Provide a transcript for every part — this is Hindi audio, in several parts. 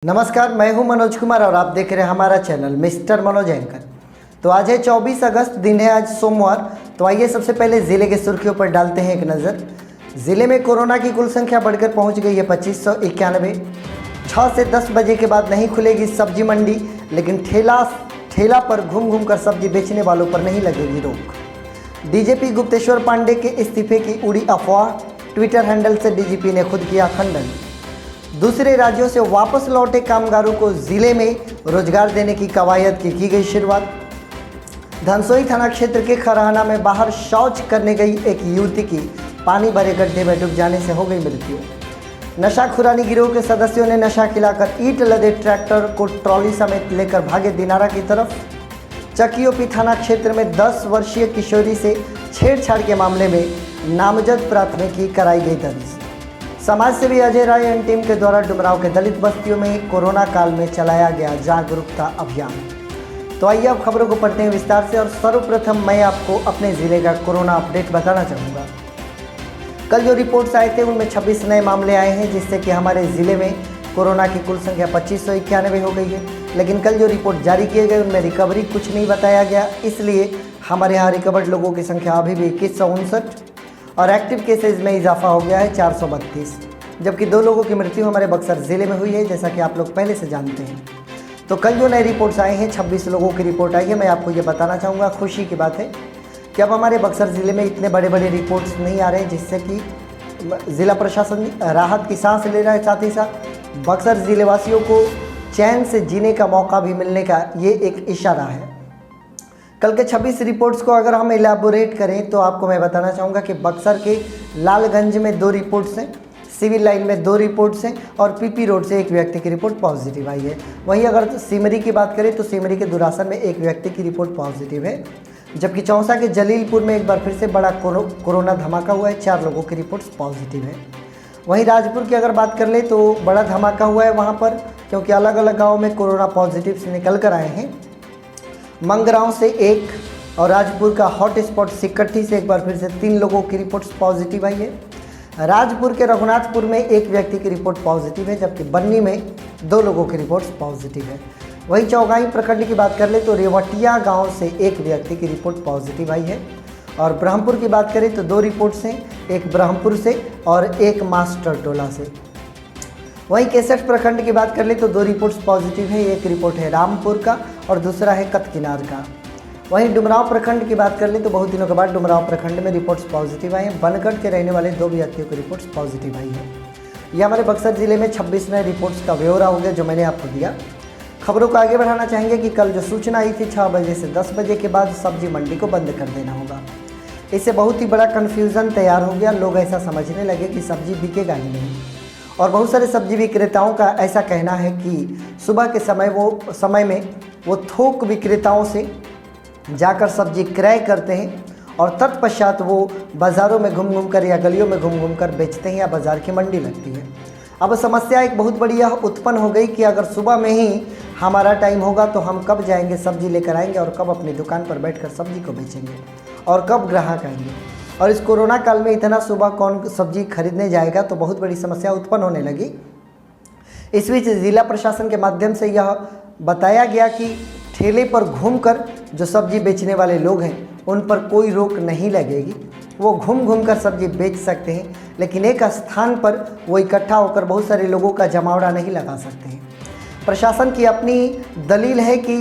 नमस्कार, मैं हूं मनोज कुमार और आप देख रहे हैं हमारा चैनल मिस्टर मनोज एंकर। तो आज है 24 अगस्त, दिन है आज सोमवार। तो आइए सबसे पहले ज़िले के सुर्खियों पर डालते हैं एक नज़र। ज़िले में कोरोना की कुल संख्या बढ़कर पहुंच गई है 2591। 6 से 10 बजे के बाद नहीं खुलेगी सब्जी मंडी, लेकिन ठेला पर घूम घूम कर सब्जी बेचने वालों पर नहीं लगेगी रोक। डीजीपी गुप्तेश्वर पांडे के इस्तीफे की उड़ी अफवाह, ट्विटर हैंडल से डीजीपी ने खुद किया खंडन। दूसरे राज्यों से वापस लौटे कामगारों को जिले में रोजगार देने की कवायद की गई शुरुआत। धनसोई थाना क्षेत्र के खराना में बाहर शौच करने गई एक युवती की पानी भरे गड्ढे में डूब जाने से हो गई मृत्यु। नशाखुरानी गिरोह के सदस्यों ने नशा खिलाकर ईंट लदे ट्रैक्टर को ट्रॉली समेत लेकर भागे दिनारा की तरफ। चकियोपी थाना क्षेत्र में 10 वर्षीय किशोरी से छेड़छाड़ के मामले में नामजद प्राथमिकी कराई गई दर्ज। समाज सेवी अजय राय एंड टीम के द्वारा डुमरांव के दलित बस्तियों में कोरोना काल में चलाया गया जागरूकता अभियान। तो आइए अब खबरों को पढ़ते हैं विस्तार से। और सर्वप्रथम मैं आपको अपने ज़िले का कोरोना अपडेट बताना चाहूँगा। कल जो रिपोर्ट्स आए थे उनमें 26 नए मामले आए हैं, जिससे कि हमारे ज़िले में कोरोना की कुल संख्या 2591 हो गई है। लेकिन कल जो रिपोर्ट जारी किए गए उनमें रिकवरी कुछ नहीं बताया गया, इसलिए हमारे यहाँ रिकवर्ड लोगों की संख्या अभी भी 2159 और एक्टिव केसेज में इजाफा हो गया है 432, जबकि 2 लोगों की मृत्यु हमारे बक्सर ज़िले में हुई है, जैसा कि आप लोग पहले से जानते हैं। तो कल जो नए रिपोर्ट्स आए हैं 26 लोगों की रिपोर्ट आई है। मैं आपको ये बताना चाहूँगा, खुशी की बात है कि अब हमारे बक्सर ज़िले में इतने बड़े बड़े रिपोर्ट्स नहीं आ रहे हैं, जिससे कि ज़िला प्रशासन राहत की सांस ले रहा है। साथ ही साथ बक्सर ज़िले वासियों को चैन से जीने का मौका भी मिलने का ये एक इशारा है। कल के 26 रिपोर्ट्स को अगर हम इलाबोरेट करें तो आपको मैं बताना चाहूँगा कि बक्सर के लालगंज में 2 रिपोर्ट्स हैं, सिविल लाइन में 2 रिपोर्ट्स हैं और पीपी रोड से एक व्यक्ति की रिपोर्ट पॉजिटिव आई है। वहीं अगर सिमरी की बात करें तो सिमरी के दुरासन में एक व्यक्ति की रिपोर्ट पॉजिटिव है, जबकि चौसा के जलीलपुर में एक बार फिर से बड़ा कोरोना धमाका हुआ है, 4 लोगों की रिपोर्ट्स पॉजिटिव है। वहीं राजपुर की अगर बात कर ले तो बड़ा धमाका हुआ है वहाँ पर, क्योंकि अलग अलग गाँव में कोरोना पॉजिटिव से निकल कर आए हैं। मंगराव से 1 और राजपुर का हॉट स्पॉट सिकट्ठी से एक बार फिर से 3 लोगों की रिपोर्ट्स पॉजिटिव आई है। राजपुर के रघुनाथपुर में एक व्यक्ति की रिपोर्ट पॉजिटिव है, जबकि बन्नी में 2 लोगों की रिपोर्ट्स पॉजिटिव है। वहीं चौगाई प्रखंड की बात कर ले तो रेवटिया गांव से एक व्यक्ति की रिपोर्ट पॉजिटिव आई है। और ब्रह्मपुर की बात करें तो 2 रिपोर्ट्स हैं, एक ब्रह्मपुर से और एक मास्टर टोला से। वहीं 61 प्रखंड की बात कर ले तो 2 रिपोर्ट्स पॉजिटिव है, एक रिपोर्ट है रामपुर का और दूसरा है कतकिनार का। वहीं डुमरांव प्रखंड की बात कर ले तो बहुत दिनों के बाद डुमरांव प्रखंड में रिपोर्ट्स पॉजिटिव आई हैं। बनगढ़ के रहने वाले 2 व्यक्तियों की रिपोर्ट्स पॉजिटिव आई है। यह हमारे बक्सर जिले में 26 नए रिपोर्ट्स का ब्यौरा हो गया जो मैंने आपको दिया। खबरों को आगे बढ़ाना चाहेंगे कि कल जो सूचना आई थी 6 बजे से 10 बजे के बाद सब्जी मंडी को बंद कर देना होगा। इससे बहुत ही बड़ा कन्फ्यूज़न तैयार हो गया। लोग ऐसा समझने लगे कि सब्जी बिकेगा ही नहीं, और बहुत सारे सब्जी विक्रेताओं का ऐसा कहना है कि सुबह के समय में वो थोक विक्रेताओं से जाकर सब्जी क्रय करते हैं और तत्पश्चात वो बाज़ारों में घूम घूम कर या गलियों में घूम घूम कर बेचते हैं या बाज़ार की मंडी लगती है। अब समस्या एक बहुत बड़ी यह उत्पन्न हो गई कि अगर सुबह में ही हमारा टाइम होगा तो हम कब जाएंगे सब्जी लेकर आएंगे और कब अपनी दुकान पर बैठकर सब्जी को बेचेंगे और कब ग्राहक आएंगे। और इस कोरोना काल में इतना सुबह कौन सब्जी खरीदने जाएगा, तो बहुत बड़ी समस्या उत्पन्न होने लगी। इस बीच जिला प्रशासन के माध्यम से यह बताया गया कि ठेले पर घूमकर जो सब्जी बेचने वाले लोग हैं उन पर कोई रोक नहीं लगेगी। वो घूम घूम कर सब्जी बेच सकते हैं, लेकिन एक स्थान पर वो इकट्ठा होकर बहुत सारे लोगों का जमावड़ा नहीं लगा सकते हैं। प्रशासन की अपनी दलील है कि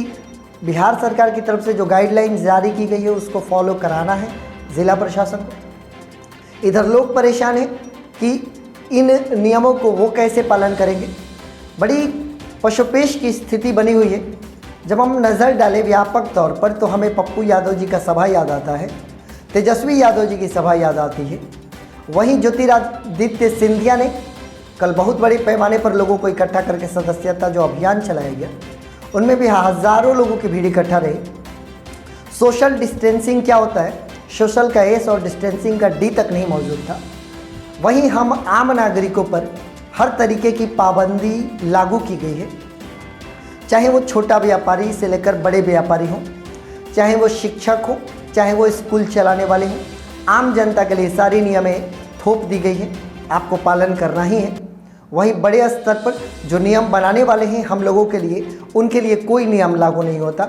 बिहार सरकार की तरफ से जो गाइडलाइंस जारी की गई है उसको फॉलो कराना है ज़िला प्रशासन को। इधर लोग परेशान हैं कि इन नियमों को वो कैसे पालन करेंगे। बड़ी पशुपेश की स्थिति बनी हुई है। जब हम नज़र डालें व्यापक तौर पर तो हमें पप्पू यादव जी का सभा याद आता है, तेजस्वी यादव जी की सभा याद आती है। वहीं ज्योतिरादित्य सिंधिया ने कल बहुत बड़े पैमाने पर लोगों को इकट्ठा करके सदस्यता जो अभियान चलाया गया उनमें भी हज़ारों लोगों की भीड़ इकट्ठा रही। सोशल डिस्टेंसिंग क्या होता है, सोशल का एस और डिस्टेंसिंग का डी तक नहीं मौजूद था। वहीं हम आम नागरिकों पर हर तरीके की पाबंदी लागू की गई है, चाहे वो छोटा व्यापारी से लेकर बड़े व्यापारी हों, चाहे वो शिक्षक हो, चाहे वो स्कूल चलाने वाले हों। आम जनता के लिए सारी नियमें थोप दी गई है, आपको पालन करना ही है। वहीं बड़े स्तर पर जो नियम बनाने वाले हैं हम लोगों के लिए, उनके लिए कोई नियम लागू नहीं होता।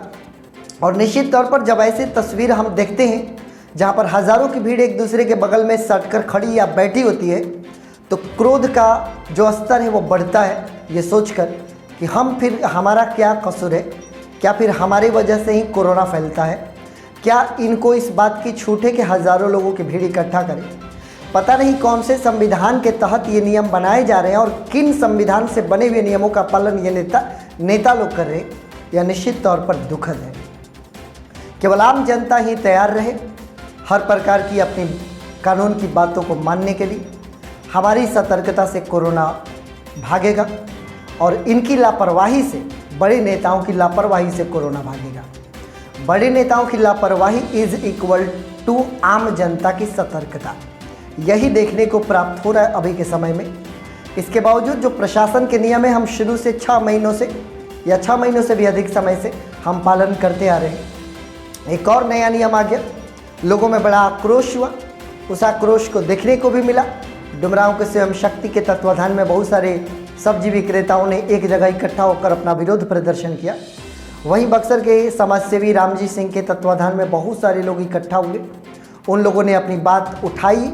और निश्चित तौर पर जब ऐसी तस्वीर हम देखते हैं जहां पर हज़ारों की भीड़ एक दूसरे के बगल में सटकर खड़ी या बैठी होती है, तो क्रोध का जो स्तर है वो बढ़ता है, ये सोचकर कि हमारा क्या कसूर है, क्या फिर हमारी वजह से ही कोरोना फैलता है, क्या इनको इस बात की छूट है कि हज़ारों लोगों की भीड़ इकट्ठा करें। पता नहीं कौन से संविधान के तहत ये नियम बनाए जा रहे हैं और किन संविधान से बने हुए नियमों का पालन ये नेता लोग कर रहे हैं। यह निश्चित तौर पर दुखद है। केवल आम जनता ही तैयार रहे हर प्रकार की अपनी कानून की बातों को मानने के लिए। हमारी सतर्कता से कोरोना भागेगा और इनकी लापरवाही से, बड़े नेताओं की लापरवाही से कोरोना भागेगा। बड़े नेताओं की लापरवाही इज इक्वल टू आम जनता की सतर्कता, यही देखने को प्राप्त हो रहा है अभी के समय में। इसके बावजूद जो प्रशासन के नियम है, हम शुरू से 6 महीनों से या 6 महीनों से भी अधिक समय से हम पालन करते आ रहे हैं। एक और नया नियम आ गया, लोगों में बड़ा आक्रोश हुआ, उस आक्रोश को देखने को भी मिला। डुमरांव के स्वयं शक्ति के तत्वाधान में बहुत सारे सब्जी विक्रेताओं ने एक जगह इकट्ठा होकर अपना विरोध प्रदर्शन किया। वहीं बक्सर के समाजसेवी रामजी सिंह के तत्वाधान में बहुत सारे लोग इकट्ठा हुए। उन लोगों ने अपनी बात उठाई,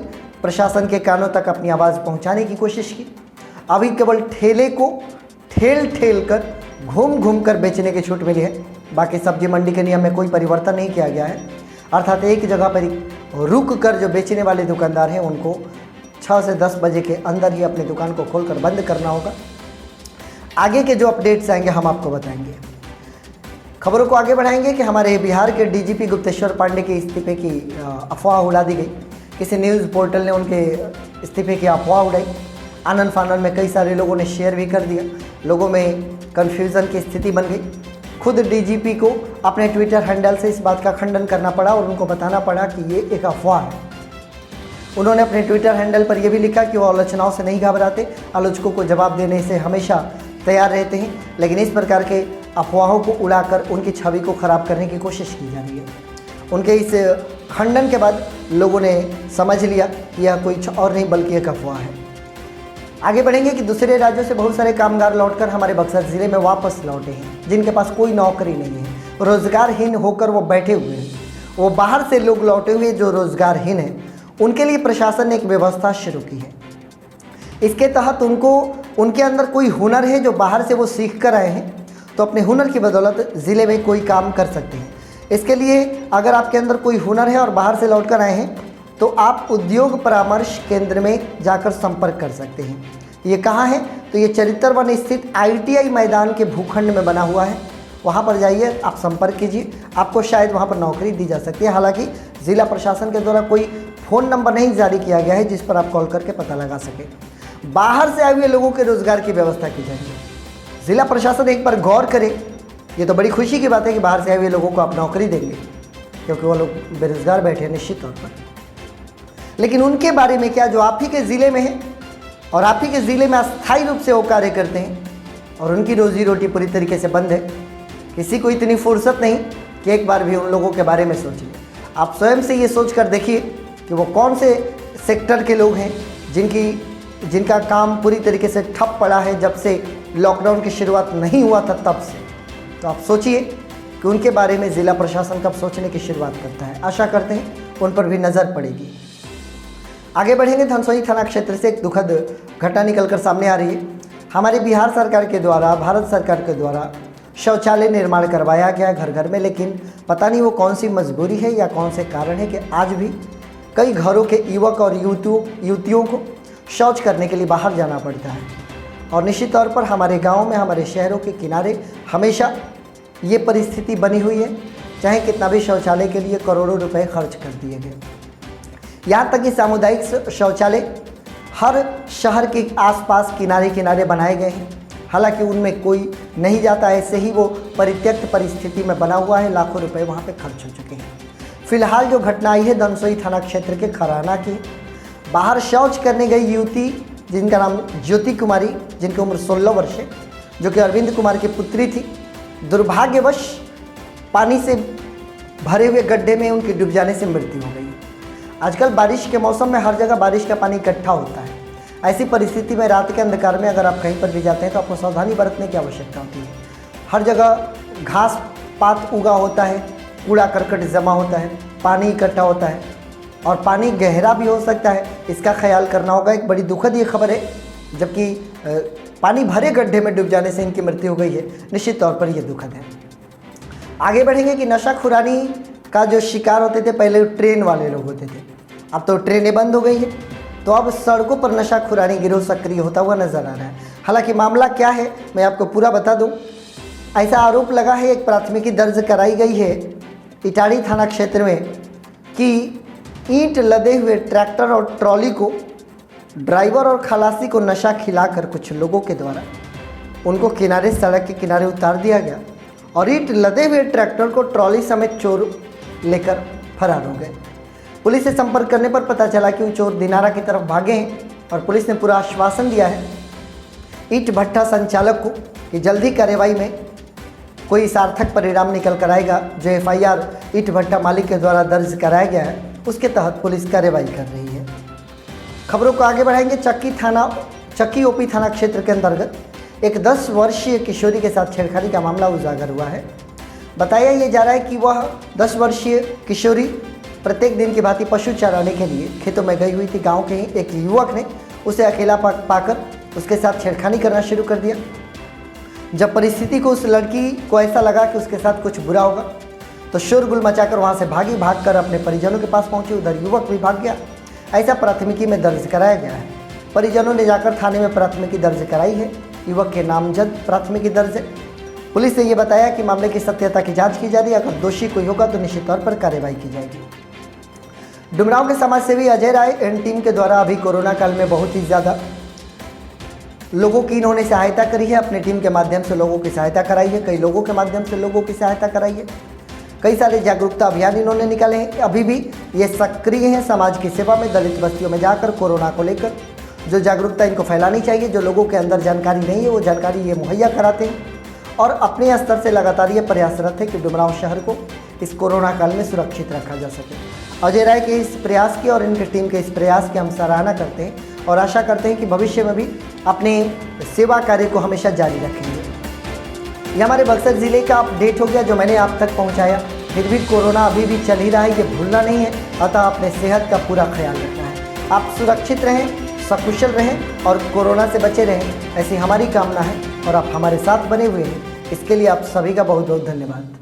प्रशासन के कानों तक अपनी आवाज़ पहुंचाने की कोशिश की। अभी केवल ठेले को ठेल कर घूम कर बेचने की छूट मिली है, बाकी सब्जी मंडी के नियम में कोई परिवर्तन नहीं किया गया है। अर्थात एक जगह पर रुक कर जो बेचने वाले दुकानदार हैं उनको 6 से 10 बजे के अंदर ही अपनी दुकान को खोलकर बंद करना होगा। आगे के जो अपडेट्स आएंगे हम आपको बताएंगे। खबरों को आगे बढ़ाएंगे कि हमारे बिहार के डीजीपी गुप्तेश्वर पांडे के इस्तीफे की अफवाह उड़ा दी गई। किसी न्यूज़ पोर्टल ने उनके इस्तीफे की अफवाह उड़ाई। आनन फानन में कई सारे लोगों ने शेयर भी कर दिया। लोगों में कन्फ्यूज़न की स्थिति बन गई। खुद डीजीपी को अपने ट्विटर हैंडल से इस बात का खंडन करना पड़ा और उनको बताना पड़ा कि ये एक अफवाह है। उन्होंने अपने ट्विटर हैंडल पर यह भी लिखा कि वो आलोचनाओं से नहीं घबराते, आलोचकों को जवाब देने से हमेशा तैयार रहते हैं, लेकिन इस प्रकार के अफवाहों को उड़ाकर उनकी छवि को खराब करने की कोशिश की जा रही है। उनके इस खंडन के बाद लोगों ने समझ लिया कि यह कोई और नहीं बल्कि एक अफवाह है। आगे बढ़ेंगे कि दूसरे राज्यों से बहुत सारे कामगार लौटकर हमारे बक्सर ज़िले में वापस लौटे हैं, जिनके पास कोई नौकरी नहीं है, रोजगारहीन होकर वो बैठे हुए हैं। वो बाहर से लोग लौटे हुए जो रोजगारहीन हैं, उनके लिए प्रशासन ने एक व्यवस्था शुरू की है। इसके तहत उनके अंदर कोई हुनर है जो बाहर से वो सीख कर आए हैं, तो अपने हुनर की बदौलत ज़िले में कोई काम कर सकते हैं। इसके लिए अगर आपके अंदर कोई हुनर है और बाहर से लौट कर आए हैं, तो आप उद्योग परामर्श केंद्र में जाकर संपर्क कर सकते हैं। ये कहाँ है? तो ये चरित्र वन स्थित ITI मैदान के भूखंड में बना हुआ है। वहाँ पर जाइए, आप संपर्क कीजिए, आपको शायद वहाँ पर नौकरी दी जा सकती है। हालांकि ज़िला प्रशासन के द्वारा कोई फ़ोन नंबर नहीं जारी किया गया है जिस पर आप कॉल करके पता लगा सकें। बाहर से आए हुए लोगों के रोज़गार की व्यवस्था की जाएगी। ज़िला प्रशासन एक बार गौर करे। ये तो बड़ी खुशी की बात है कि बाहर से आए हुए लोगों को आप नौकरी देंगे, क्योंकि वो लोग बेरोजगार बैठे हैं निश्चित तौर पर। लेकिन उनके बारे में क्या जो आप ही के ज़िले में है और आप ही के ज़िले में अस्थायी रूप से वो कार्य करते हैं और उनकी रोजी रोटी पूरी तरीके से बंद है। किसी को इतनी फुर्सत नहीं कि एक बार भी उन लोगों के बारे में सोचिए। आप स्वयं से ये सोच कर देखिए कि वो कौन से सेक्टर के लोग हैं जिनका काम पूरी तरीके से ठप पड़ा है जब से लॉकडाउन की शुरुआत नहीं हुआ था तब से। तो आप सोचिए कि उनके बारे में ज़िला प्रशासन कब सोचने की शुरुआत करता है। आशा करते हैं उन पर भी नज़र पड़ेगी। आगे बढ़ेंगे। धनसोई थाना क्षेत्र से एक दुखद घटना निकलकर सामने आ रही है। हमारी बिहार सरकार के द्वारा, भारत सरकार के द्वारा शौचालय निर्माण करवाया गया घर घर में, लेकिन पता नहीं वो कौन सी मजबूरी है या कौन से कारण है कि आज भी कई घरों के युवक और युवतियों को शौच करने के लिए बाहर जाना पड़ता है। और निश्चित तौर पर हमारे गाँव में, हमारे शहरों के किनारे हमेशा ये परिस्थिति बनी हुई है, चाहे कितना भी शौचालय के लिए करोड़ों रुपए खर्च कर दिए गए। यहाँ तक कि सामुदायिक शौचालय हर शहर के आसपास किनारे किनारे बनाए गए हैं, हालांकि उनमें कोई नहीं जाता। ऐसे ही वो परित्यक्त परिस्थिति में बना हुआ है। लाखों रुपए वहाँ पे खर्च हो चुके हैं। फिलहाल जो घटना आई है धनसोई थाना क्षेत्र के खराना की। बाहर शौच करने गई युवती जिनका नाम ज्योति कुमारी, जिनकी उम्र 16 वर्ष है, जो कि अरविंद कुमार की पुत्री थी, दुर्भाग्यवश पानी से भरे हुए गड्ढे में उनकी डूब जाने से मृत्यु हो गई। आजकल बारिश के मौसम में हर जगह बारिश का पानी इकट्ठा होता है, ऐसी परिस्थिति में रात के अंधकार में अगर आप कहीं पर भी जाते हैं तो आपको सावधानी बरतने की आवश्यकता होती है। हर जगह घास पात उगा होता है, कूड़ा करकट जमा होता है, पानी इकट्ठा होता है और पानी गहरा भी हो सकता है, इसका ख्याल करना होगा। एक बड़ी दुखद ये खबर है, जबकि पानी भरे गड्ढे में डूब जाने से इनकी मृत्यु हो गई है। निश्चित तौर पर यह दुखद है। आगे बढ़ेंगे कि नशाखुरानी का जो शिकार होते थे पहले ट्रेन वाले लोग होते थे, अब तो ट्रेनें बंद हो गई है, तो अब सड़कों पर नशाखुरानी गिरोह सक्रिय होता हुआ नजर आ रहा है। हालांकि मामला क्या है मैं आपको पूरा बता दूं। ऐसा आरोप लगा है, एक प्राथमिकी दर्ज कराई गई है इटाड़ी थाना क्षेत्र में कि ईंट लदे हुए ट्रैक्टर और ट्रॉली को ड्राइवर और खलासी को नशा खिलाकर कुछ लोगों के द्वारा उनको किनारे सड़क के किनारे उतार दिया गया और ईंट लदे हुए ट्रैक्टर को ट्रॉली समेत चोर लेकर फरार हो गए। पुलिस से संपर्क करने पर पता चला कि वो चोर दिनारा की तरफ भागे हैं और पुलिस ने पूरा आश्वासन दिया है ईंट भट्टा संचालक को कि जल्दी कार्रवाई में कोई सार्थक परिणाम निकल कर आएगा। जो एफआईआर ईंट भट्टा मालिक के द्वारा दर्ज कराया गया है उसके तहत पुलिस कार्रवाई कर रही है। खबरों को आगे बढ़ाएंगे। चक्की ओपी थाना क्षेत्र के अंतर्गत एक 10 वर्षीय किशोरी के साथ छेड़खानी का मामला उजागर हुआ है। बताया ये जा रहा है कि वह 10 वर्षीय किशोरी प्रत्येक दिन की भांति पशु चराने के लिए खेतों में गई हुई थी। गांव के ही एक युवक ने उसे अकेला पाकर उसके साथ छेड़खानी करना शुरू कर दिया। जब परिस्थिति को उस लड़की को ऐसा लगा कि उसके साथ कुछ बुरा होगा तो शोरगुल मचाकर वहां से भागकर अपने परिजनों के पास पहुंची। उधर युवक भी भाग गया। ऐसा प्राथमिकी में दर्ज कराया गया है। परिजनों ने जाकर थाने में प्राथमिकी दर्ज कराई है। युवक के नामजद प्राथमिकी दर्ज है। पुलिस ने यह बताया कि मामले की सत्यता की जांच की जा रही है। अगर दोषी कोई होगा तो निश्चित तौर पर कार्रवाई की जाएगी। डुमरांव के समाजसेवी अजय राय एंड टीम के द्वारा अभी कोरोना काल में बहुत ही ज़्यादा लोगों की इन्होंने सहायता करी है। अपनी टीम के माध्यम से लोगों की सहायता कराई है। कई लोगों के माध्यम से लोगों की सहायता कराई है। कई सारे जागरूकता अभियान इन्होंने निकाले हैं। अभी भी ये सक्रिय हैं समाज की सेवा में, दलित बस्तियों में जाकर कोरोना को लेकर जो जागरूकता इनको फैलानी चाहिए, जो लोगों के अंदर जानकारी नहीं है वो जानकारी ये मुहैया कराते हैं और अपने स्तर से लगातार ये प्रयासरत है कि डुमरांव शहर को इस कोरोना काल में सुरक्षित रखा जा सके। अजय राय के इस प्रयास की और इनकी टीम के इस प्रयास की हम सराहना करते हैं और आशा करते हैं कि भविष्य में भी अपने सेवा कार्य को हमेशा जारी रखेंगे। ये हमारे बक्सर ज़िले का अपडेट हो गया जो मैंने आप तक पहुंचाया। फिर भी कोरोना अभी भी चल ही रहा है, ये भूलना नहीं है। अतः अपने सेहत का पूरा ख्याल रखना है। आप सुरक्षित रहें, सकुशल रहें और कोरोना से बचे रहें, ऐसी हमारी कामना है और आप हमारे साथ बने हुए हैं। इसके लिए आप सभी का बहुत बहुत धन्यवाद।